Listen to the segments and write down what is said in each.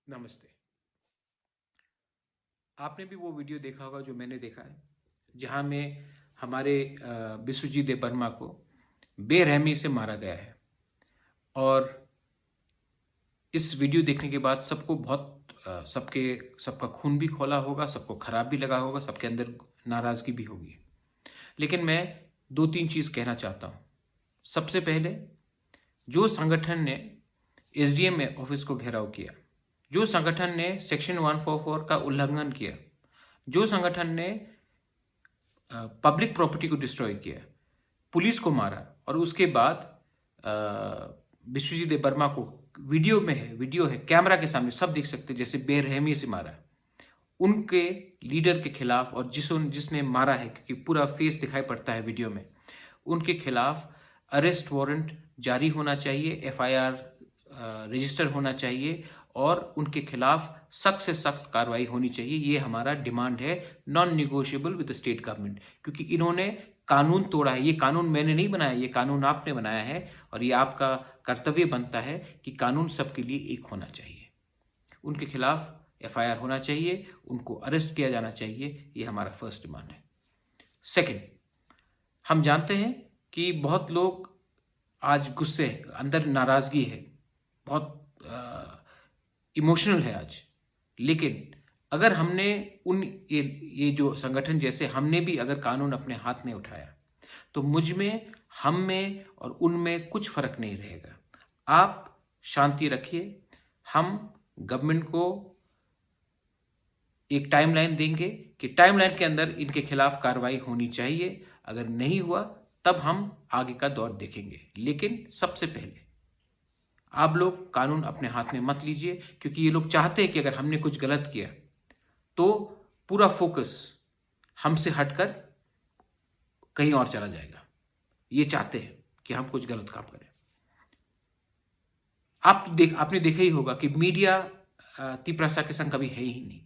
नमस्ते। आपने भी वो वीडियो देखा होगा जो मैंने देखा है, जहाँ में हमारे बिस्वजीत देव वर्मा को बेरहमी से मारा गया है। और इस वीडियो देखने के बाद सबको बहुत सबका खून भी खौला होगा, सबको खराब भी लगा होगा, सबके अंदर नाराजगी भी होगी। लेकिन मैं दो तीन चीज कहना चाहता हूँ। सबसे पहले, जो संगठन ने एसडीएम ऑफिस को घेराव किया, जो संगठन ने सेक्शन 144 का उल्लंघन किया, जो संगठन ने पब्लिक प्रॉपर्टी को डिस्ट्रॉय किया, पुलिस को मारा, और उसके बाद विश्वजीत देव वर्मा को वीडियो है कैमरा के सामने सब देख सकते जैसे बेरहमी से मारा, उनके लीडर के खिलाफ, और जिसने मारा है क्योंकि पूरा फेस दिखाई पड़ता है वीडियो में, उनके खिलाफ अरेस्ट वारंट जारी होना चाहिए, एफआईआर रजिस्टर होना चाहिए, और उनके खिलाफ सख्त से सख्त कार्रवाई होनी चाहिए। ये हमारा डिमांड है, non negotiable with the state government, क्योंकि इन्होंने कानून तोड़ा है। ये कानून मैंने नहीं बनाया, ये कानून आपने बनाया है, और ये आपका कर्तव्य बनता है कि कानून सबके लिए एक होना चाहिए। उनके खिलाफ एफआईआर होना चाहिए, उनको अरेस्ट किया जाना चाहिए। ये हमारा फर्स्ट डिमांड है। सेकंड, हम जानते हैं कि बहुत लोग आज गुस्से, अंदर नाराजगी है, बहुत इमोशनल है आज। लेकिन अगर हमने ये जो संगठन जैसे हमने भी अगर कानून अपने हाथ में उठाया, तो मुझ में, हम में और उनमें कुछ फर्क नहीं रहेगा। आप शांति रखिए, हम गवर्नमेंट को एक टाइमलाइन देंगे कि टाइमलाइन के अंदर इनके खिलाफ कार्रवाई होनी चाहिए। अगर नहीं हुआ तब हम आगे का दौर देखेंगे। लेकिन सबसे पहले आप लोग कानून अपने हाथ में मत लीजिए, क्योंकि ये लोग चाहते हैं कि अगर हमने कुछ गलत किया तो पूरा फोकस हमसे हटकर कहीं और चला जाएगा। ये चाहते हैं कि हम कुछ गलत काम करें। आपने देखा ही होगा कि मीडिया तिपरासा के संग कभी है ही नहीं।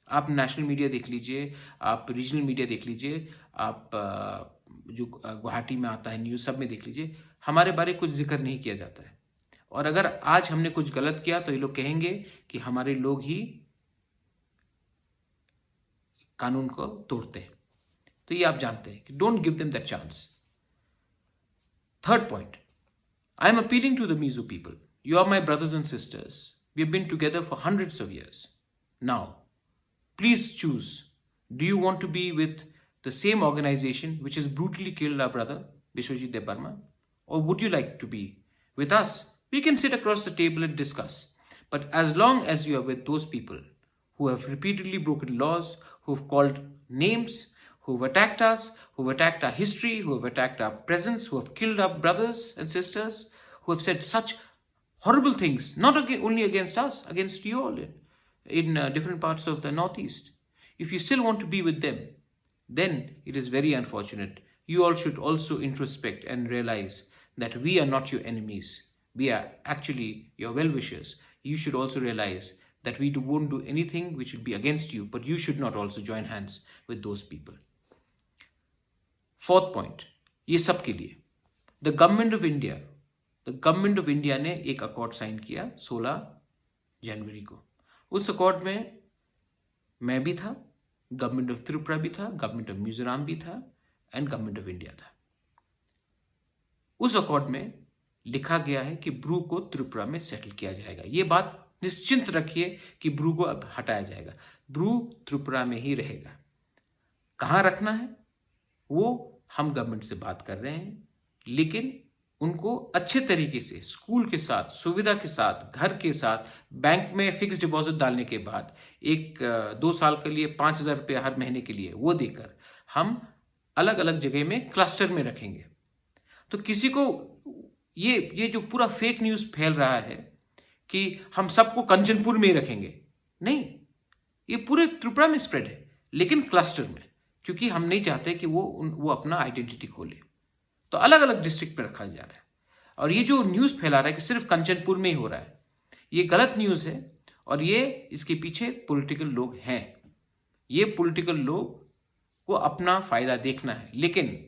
आप नेशनल मीडिया देख लीजिए, आप रीजनल मीडिया देख लीजिए, आप जो गुवाहाटी में आता है न्यूज़, सब में देख लीजिए, हमारे बारे कुछ जिक्र नहीं किया जाता है। और अगर आज हमने कुछ गलत किया तो ये लोग कहेंगे कि हमारे लोग ही कानून को तोड़ते हैं। तो ये आप जानते हैं कि don't give them that chance. Third point, I am appealing to the Mizo people, you are my brothers and sisters, we have been together for hundreds of years now. Please choose. Do you want to be with the same organization which has brutally killed our brother, Biswajit Dev Burma? Or would you like to be with us? We can sit across the table and discuss. But as long as you are with those people who have repeatedly broken laws, who have called names, who have attacked us, who have attacked our history, who have attacked our presence, who have killed our brothers and sisters, who have said such horrible things, not only against us, against you all, in different parts of the Northeast. If you still want to be with them, then it is very unfortunate. You all should also introspect and realize that we are not your enemies. We are actually your well-wishers. You should also realize that we won't do anything which would be against you, but you should not also join hands with those people. Fourth point, ये सब के लिए the government of India ने एक accord sign किया 16 जनवरी को। उस accord में मैं भी था, गवर्नमेंट ऑफ त्रिपुरा भी था, गवर्नमेंट ऑफ मिजोरम भी था, एंड गवर्नमेंट ऑफ इंडिया था। उस अकॉर्ड में लिखा गया है कि ब्रू को त्रिपुरा में सेटल किया जाएगा। ये बात निश्चिंत रखिए कि ब्रू को अब हटाया जाएगा। ब्रू त्रिपुरा में ही रहेगा। कहाँ रखना है वो हम गवर्नमेंट से बात कर रहे हैं, लेकिन उनको अच्छे तरीके से स्कूल के साथ, सुविधा के साथ, घर के साथ, बैंक में फिक्स डिपॉजिट डालने के बाद 1-2 साल के लिए 5,000 रुपये हर महीने के लिए वो देकर हम अलग अलग जगह में क्लस्टर में रखेंगे। तो किसी को ये जो पूरा फेक न्यूज फैल रहा है कि हम सबको कंचनपुर में ही रखेंगे, नहीं, ये पूरे त्रिपुरा में स्प्रेड है, लेकिन क्लस्टर में, क्योंकि हम नहीं चाहते कि वो अपना आइडेंटिटी खोले। तो अलग अलग डिस्ट्रिक्ट में रखा जा रहा है। और ये जो न्यूज़ फैला रहा है कि सिर्फ कंचनपुर में ही हो रहा है, ये गलत न्यूज़ है। और ये इसके पीछे पॉलिटिकल लोग हैं। ये पॉलिटिकल लोग को अपना फायदा देखना है। लेकिन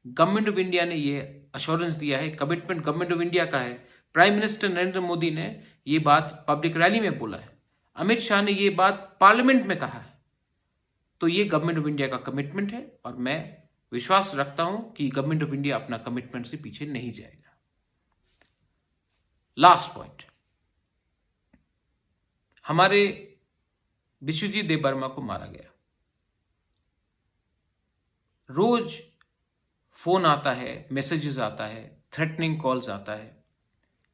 गवर्नमेंट ऑफ इंडिया ने ये अश्योरेंस दिया है, कमिटमेंट गवर्नमेंट ऑफ इंडिया का है, प्राइम मिनिस्टर नरेंद्र मोदी ने, ये बात पब्लिक रैली में बोला है, अमित शाह ने ये बात पार्लियामेंट में कहा है, तो ये गवर्नमेंट ऑफ इंडिया का कमिटमेंट है और मैं विश्वास रखता हूं कि गवर्नमेंट ऑफ इंडिया अपना कमिटमेंट से पीछे नहीं जाएगा। लास्ट पॉइंट, हमारे विश्वजीत देववर्मा को मारा गया। रोज फोन आता है, मैसेजेस आता है, थ्रेटनिंग कॉल्स आता है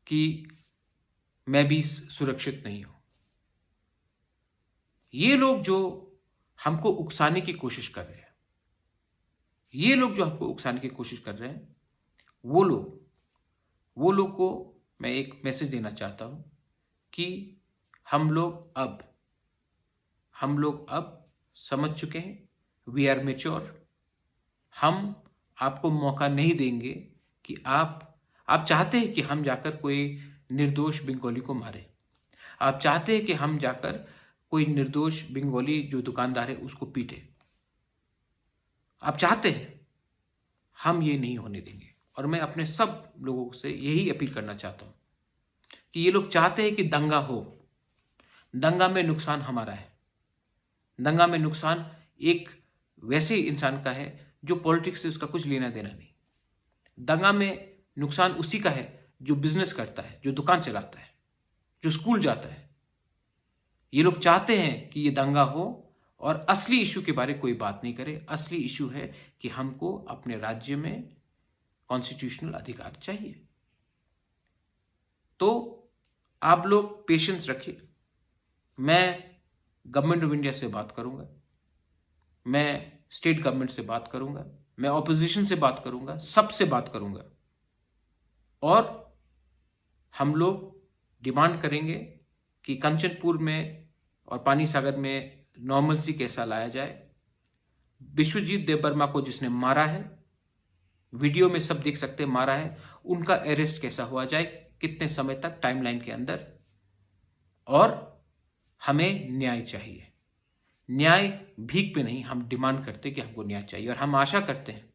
कि मैं भी सुरक्षित नहीं हूं। ये लोग जो हमको उकसाने की कोशिश कर रहे हैं, ये लोग जो हमको उकसाने की कोशिश कर रहे हैं, वो लोग को मैं एक मैसेज देना चाहता हूं कि हम लोग अब समझ चुके हैं, वी आर मैच्योर। हम आपको मौका नहीं देंगे कि आप चाहते हैं कि हम जाकर कोई निर्दोष बंगाली को मारे, आप चाहते हैं कि हम जाकर कोई निर्दोष बंगाली जो दुकानदार है उसको पीटे, आप चाहते हैं, हम ये नहीं होने देंगे। और मैं अपने सब लोगों से यही अपील करना चाहता हूं कि ये लोग चाहते हैं कि दंगा हो, दंगा में नुकसान हमारा है, दंगा में नुकसान एक वैसे इंसान का है जो पॉलिटिक्स से उसका कुछ लेना देना नहीं, दंगा में नुकसान उसी का है जो बिजनेस करता है, जो दुकान चलाता है, जो स्कूल जाता है। ये लोग चाहते हैं कि ये दंगा हो और असली इशू के बारे में कोई बात नहीं करे। असली इशू है कि हमको अपने राज्य में कॉन्स्टिट्यूशनल अधिकार चाहिए। तो आप लोग पेशेंस रखिए, मैं गवर्नमेंट ऑफ इंडिया से बात करूंगा, मैं स्टेट गवर्नमेंट से बात करूंगा, मैं ऑपोजिशन से बात करूंगा, सबसे बात करूंगा और हम लोग डिमांड करेंगे कि कंचनपुर में और पानी सागर में नॉर्मलसी कैसा लाया जाए। विश्वजीत देववर्मा को जिसने मारा है, वीडियो में सब देख सकते हैं, मारा है, उनका अरेस्ट कैसा हुआ जाए, कितने समय तक, टाइमलाइन के अंदर। और हमें न्याय चाहिए, न्याय भीख पे नहीं, हम डिमांड करते कि हमको न्याय चाहिए और हम आशा करते हैं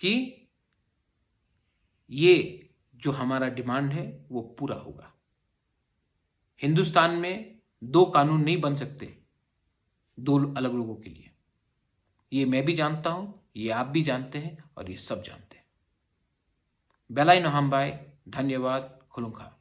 कि ये जो हमारा डिमांड है वो पूरा होगा। हिंदुस्तान में दो कानून नहीं बन सकते दो अलग लोगों के लिए, ये मैं भी जानता हूं, ये आप भी जानते हैं और ये सब जानते हैं। बेलाई नोहम्बाई, धन्यवाद, खुलुंखा।